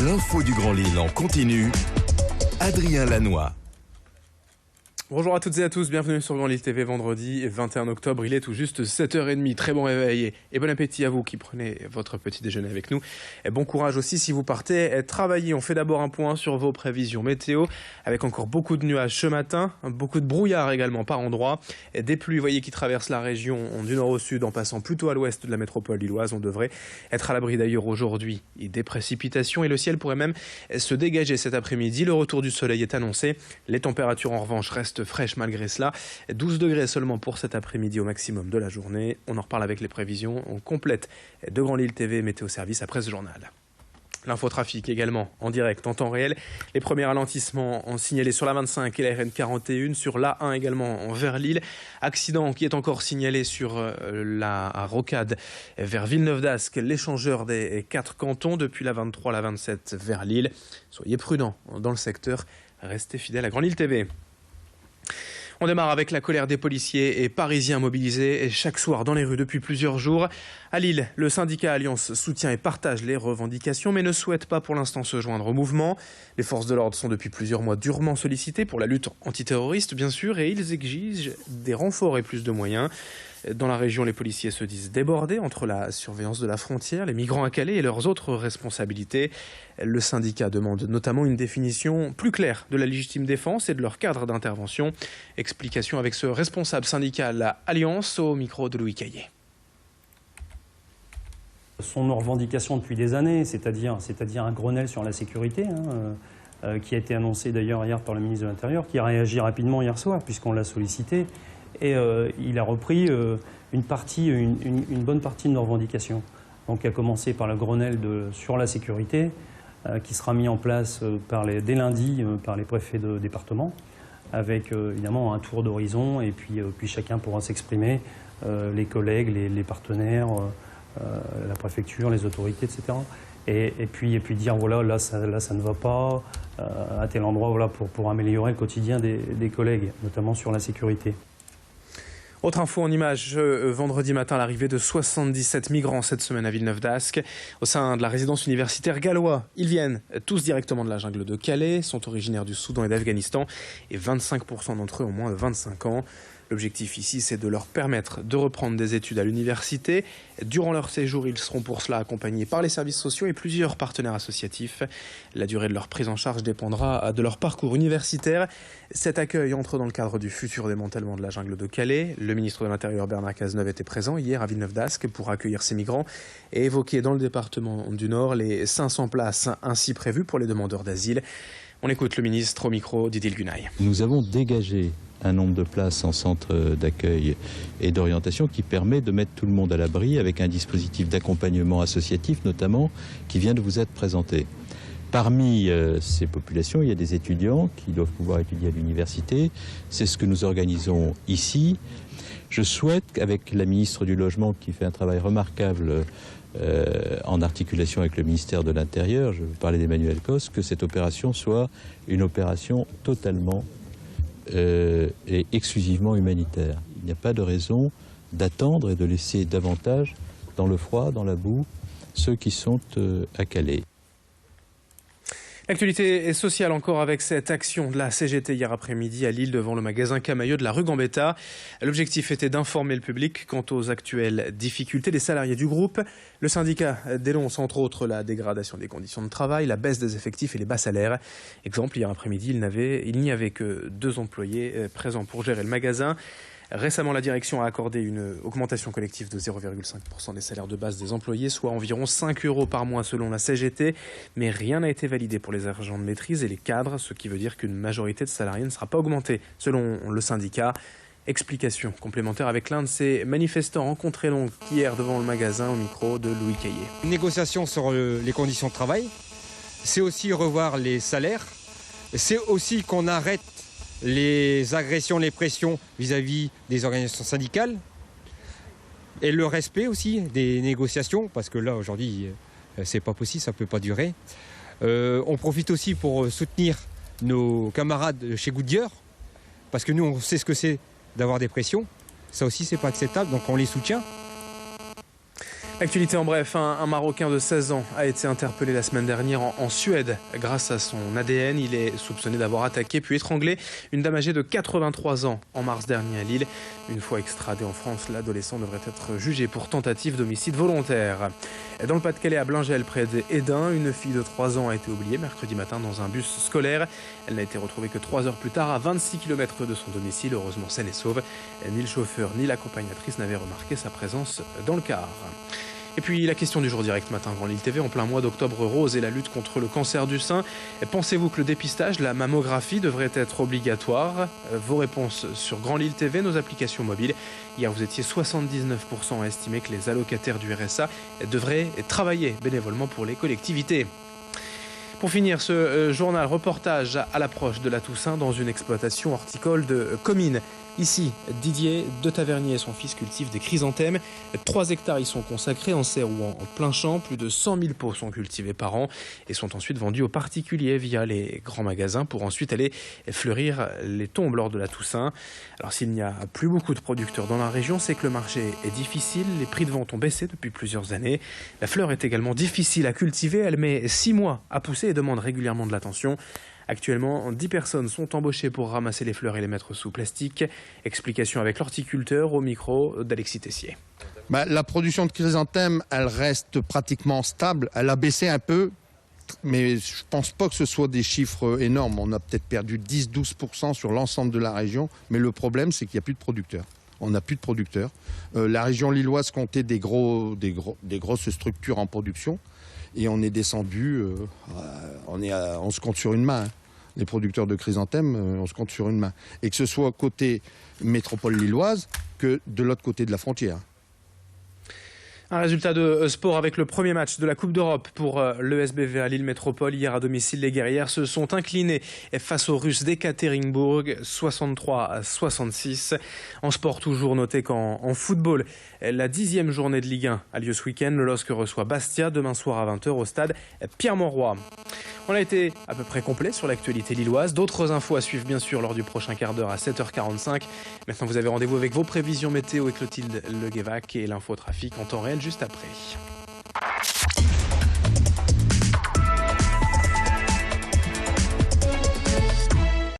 L'info du Grand Lille en continu. Adrien Lanois. Bonjour à toutes et à tous, bienvenue sur Grand Lille TV, vendredi 21 octobre, il est tout juste 7h30, très bon réveil et bon appétit à vous qui prenez votre petit déjeuner avec nous. Et bon courage aussi si vous partez travailler. On fait d'abord un point sur vos prévisions météo, avec encore beaucoup de nuages ce matin, beaucoup de brouillard également par endroits, des pluies, voyez, qui traversent la région du nord au sud en passant plutôt à l'ouest de la métropole lilloise. On devrait être à l'abri d'ailleurs aujourd'hui des précipitations et le ciel pourrait même se dégager cet après-midi. Le retour du soleil est annoncé, les températures en revanche restent fraîche malgré cela, 12 degrés seulement pour cet après-midi au maximum de la journée. On en reparle avec les prévisions complètes de Grand Lille TV Météo Service après ce journal. L'infotrafic également en direct, en temps réel. Les premiers ralentissements ont signalé sur la 25 et la RN 41, sur l'A1 également vers Lille. Accident qui est encore signalé sur la rocade vers Villeneuve-d'Ascq, l'échangeur des 4 cantons depuis la 23 à la 27 vers Lille. Soyez prudents dans le secteur, restez fidèles à Grand Lille TV. On démarre avec la colère des policiers et parisiens mobilisés chaque soir dans les rues depuis plusieurs jours. À Lille, le syndicat Alliance soutient et partage les revendications, mais ne souhaite pas pour l'instant se joindre au mouvement. Les forces de l'ordre sont depuis plusieurs mois durement sollicitées pour la lutte antiterroriste, bien sûr, et ils exigent des renforts et plus de moyens. Dans la région, les policiers se disent débordés entre la surveillance de la frontière, les migrants à Calais et leurs autres responsabilités. Le syndicat demande notamment une définition plus claire de la légitime défense et de leur cadre d'intervention. Explication avec ce responsable syndical Alliance au micro de Louis Caillé. Ce sont nos revendications depuis des années, c'est-à-dire un Grenelle sur la sécurité, qui a été annoncé d'ailleurs hier par le ministre de l'Intérieur, qui a réagi rapidement hier soir puisqu'on l'a sollicité. Et il a repris une bonne partie de nos revendications. Donc, à commencer par le Grenelle sur la sécurité, qui sera mis en place dès lundi par les préfets de département, avec évidemment un tour d'horizon, et puis chacun pourra s'exprimer, les collègues, les partenaires, la préfecture, les autorités, etc. Et puis dire, voilà, là ça ne va pas, à tel endroit, voilà, pour améliorer le quotidien des collègues, notamment sur la sécurité. Autre info en images, vendredi matin, l'arrivée de 77 migrants cette semaine à Villeneuve-d'Ascq. Au sein de la résidence universitaire gallois, ils viennent tous directement de la jungle de Calais, sont originaires du Soudan et d'Afghanistan et 25% d'entre eux ont moins de 25 ans. L'objectif ici, c'est de leur permettre de reprendre des études à l'université. Durant leur séjour, ils seront pour cela accompagnés par les services sociaux et plusieurs partenaires associatifs. La durée de leur prise en charge dépendra de leur parcours universitaire. Cet accueil entre dans le cadre du futur démantèlement de la jungle de Calais. Le ministre de l'Intérieur Bernard Cazeneuve était présent hier à Villeneuve-d'Ascq pour accueillir ces migrants et évoquer dans le département du Nord les 500 places ainsi prévues pour les demandeurs d'asile. On écoute le ministre au micro d'Idil Gunaï. Nous avons dégagé un nombre de places en centre d'accueil et d'orientation qui permet de mettre tout le monde à l'abri avec un dispositif d'accompagnement associatif notamment qui vient de vous être présenté. Parmi ces populations, il y a des étudiants qui doivent pouvoir étudier à l'université. C'est ce que nous organisons ici. Je souhaite, avec la ministre du Logement qui fait un travail remarquable en articulation avec le ministère de l'Intérieur, je veux parler d'Emmanuel Cos, que cette opération soit une opération totalement et exclusivement humanitaire. Il n'y a pas de raison d'attendre et de laisser davantage dans le froid, dans la boue, ceux qui sont à Calais. L'actualité est sociale encore avec cette action de la CGT hier après-midi à Lille devant le magasin Camaïeu de la rue Gambetta. L'objectif était d'informer le public quant aux actuelles difficultés des salariés du groupe. Le syndicat dénonce entre autres la dégradation des conditions de travail, la baisse des effectifs et les bas salaires. Exemple, hier après-midi, il n'y avait que 2 employés présents pour gérer le magasin. Récemment, la direction a accordé une augmentation collective de 0,5% des salaires de base des employés, soit environ 5 € par mois selon la CGT. Mais rien n'a été validé pour les agents de maîtrise et les cadres, ce qui veut dire qu'une majorité de salariés ne sera pas augmentée, selon le syndicat. Explication complémentaire avec l'un de ces manifestants rencontrés donc hier devant le magasin au micro de Louis Caillé. Négociation sur les conditions de travail, c'est aussi revoir les salaires, c'est aussi qu'on arrête les agressions, les pressions vis-à-vis des organisations syndicales et le respect aussi des négociations, parce que là aujourd'hui c'est pas possible, ça peut pas durer. On profite aussi pour soutenir nos camarades chez Goodyear, parce que nous on sait ce que c'est d'avoir des pressions, ça aussi c'est pas acceptable, donc on les soutient. Actualité en bref, un Marocain de 16 ans a été interpellé la semaine dernière en Suède. Grâce à son ADN, il est soupçonné d'avoir attaqué puis étranglé une dame âgée de 83 ans en mars dernier à Lille. Une fois extradé en France, l'adolescent devrait être jugé pour tentative d'homicide volontaire. Dans le Pas-de-Calais, à Blingel, près d'Edin, une fille de 3 ans a été oubliée mercredi matin dans un bus scolaire. Elle n'a été retrouvée que 3 heures plus tard à 26 km de son domicile, heureusement saine et sauve. Ni le chauffeur ni l'accompagnatrice n'avaient remarqué sa présence dans le car. Et puis la question du jour direct matin, Grand Lille TV, en plein mois d'octobre rose et la lutte contre le cancer du sein. Pensez-vous que le dépistage, la mammographie devrait être obligatoire? Vos réponses sur Grand Lille TV, nos applications mobiles. Hier, vous étiez 79% à estimer que les allocataires du RSA devraient travailler bénévolement pour les collectivités. Pour finir, ce journal reportage à l'approche de la Toussaint dans une exploitation horticole de Comines. Ici, Didier de Tavernier et son fils cultivent des chrysanthèmes. 3 hectares y sont consacrés en serre ou en plein champ. Plus de 100 000 pots sont cultivés par an et sont ensuite vendus aux particuliers via les grands magasins pour ensuite aller fleurir les tombes lors de la Toussaint. Alors s'il n'y a plus beaucoup de producteurs dans la région, c'est que le marché est difficile. Les prix de vente ont baissé depuis plusieurs années. La fleur est également difficile à cultiver. Elle met 6 mois à pousser et demande régulièrement de l'attention. Actuellement, 10 personnes sont embauchées pour ramasser les fleurs et les mettre sous plastique. Explication avec l'horticulteur au micro d'Alexis Tessier. La production de chrysanthèmes, elle reste pratiquement stable. Elle a baissé un peu, mais je ne pense pas que ce soit des chiffres énormes. On a peut-être perdu 10-12% sur l'ensemble de la région, mais le problème, c'est qu'il n'y a plus de producteurs. On n'a plus de producteurs. La région lilloise comptait des grosses structures en production. Et on est descendu, on se compte sur une main. Les producteurs de chrysanthèmes, on se compte sur une main. Et que ce soit côté métropole lilloise que de l'autre côté de la frontière. Un résultat de sport avec le premier match de la Coupe d'Europe pour l'ESBV à Lille Métropole. Hier à domicile, les guerrières se sont inclinées face aux Russes d'Ekaterinbourg, 63-66. En sport toujours, notez qu'en football, la 10e journée de Ligue 1 a lieu ce week-end. Le LOSC reçoit Bastia demain soir à 20h au stade Pierre-Mauroy. On a été à peu près complet sur l'actualité lilloise. D'autres infos à suivre bien sûr lors du prochain quart d'heure à 7h45. Maintenant vous avez rendez-vous avec vos prévisions météo et Clotilde Leguévac et l'infotrafic en temps réel juste après.